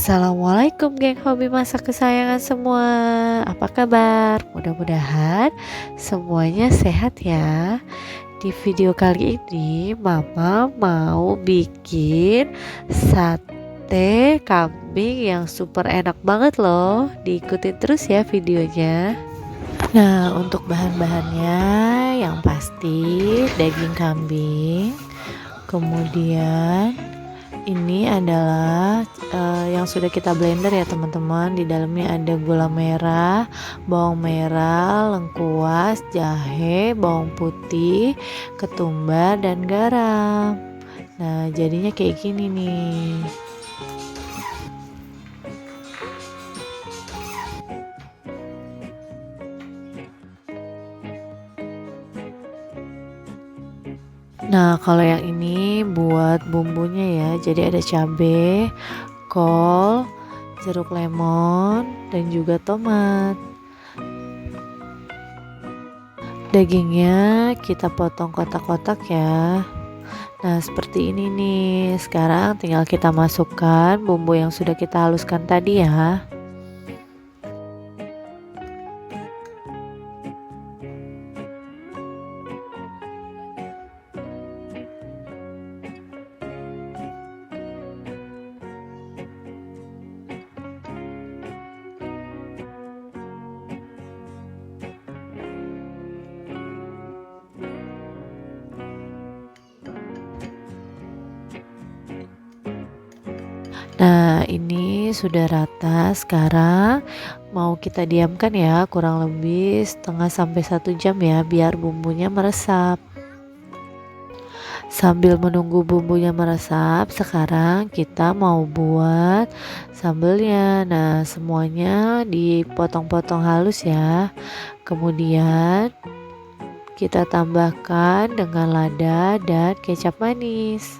Assalamualaikum geng hobi masak kesayangan semua. Apa kabar? Mudah-mudahan semuanya sehat ya. Di video kali ini Mama mau bikin sate kambing yang super enak banget loh. Diikutin terus ya videonya. Nah, untuk bahan-bahannya yang pasti daging kambing, kemudian ini adalah yang sudah kita blender ya teman-teman. Di dalamnya ada gula merah, bawang merah, lengkuas, jahe, bawang putih, ketumbar, dan garam. Nah, jadinya kayak gini nih. Nah, kalau yang ini buat bumbunya ya. Jadi ada cabai, kol, jeruk lemon, dan juga tomat. Dagingnya kita potong kotak-kotak ya. Nah, seperti ini nih. Sekarang tinggal kita masukkan bumbu yang sudah kita haluskan tadi ya. Nah, ini sudah rata. Sekarang mau kita diamkan ya, kurang lebih setengah sampai 1 jam ya, biar bumbunya meresap. Sambil menunggu bumbunya meresap, sekarang kita mau buat sambelnya. Nah, semuanya dipotong-potong halus ya. Kemudian kita tambahkan dengan lada dan kecap manis.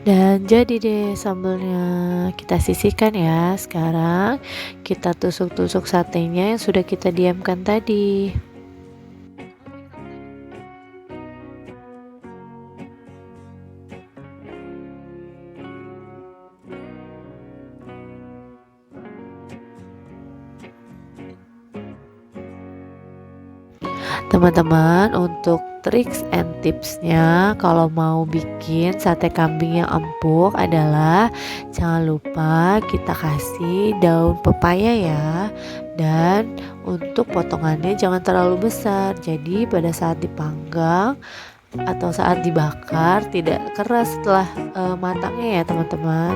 Dan jadi deh sambelnya. Kita sisihkan ya. Sekarang kita tusuk-tusuk satenya yang sudah kita diamkan tadi. Teman-teman, untuk triks and tipsnya kalau mau bikin sate kambing yang empuk adalah jangan lupa kita kasih daun pepaya ya. Dan untuk potongannya jangan terlalu besar, jadi pada saat dipanggang atau saat dibakar tidak keras setelah matangnya ya teman-teman.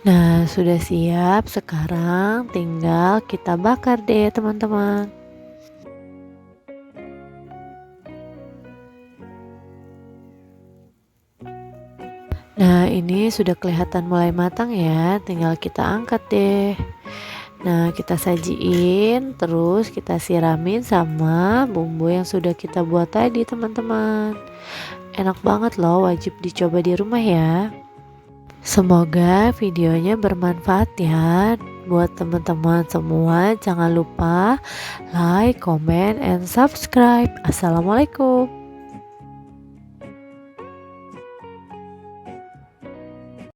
Nah, sudah siap. Sekarang tinggal kita bakar deh, teman-teman. Nah, ini sudah kelihatan mulai matang ya. Tinggal kita angkat deh. Nah, kita sajiin, terus kita siramin sama bumbu yang sudah kita buat tadi, teman-teman. Enak banget loh, wajib dicoba di rumah ya. Semoga videonya bermanfaat ya. Buat teman-teman semua, jangan lupa like, comment, and subscribe. Assalamualaikum.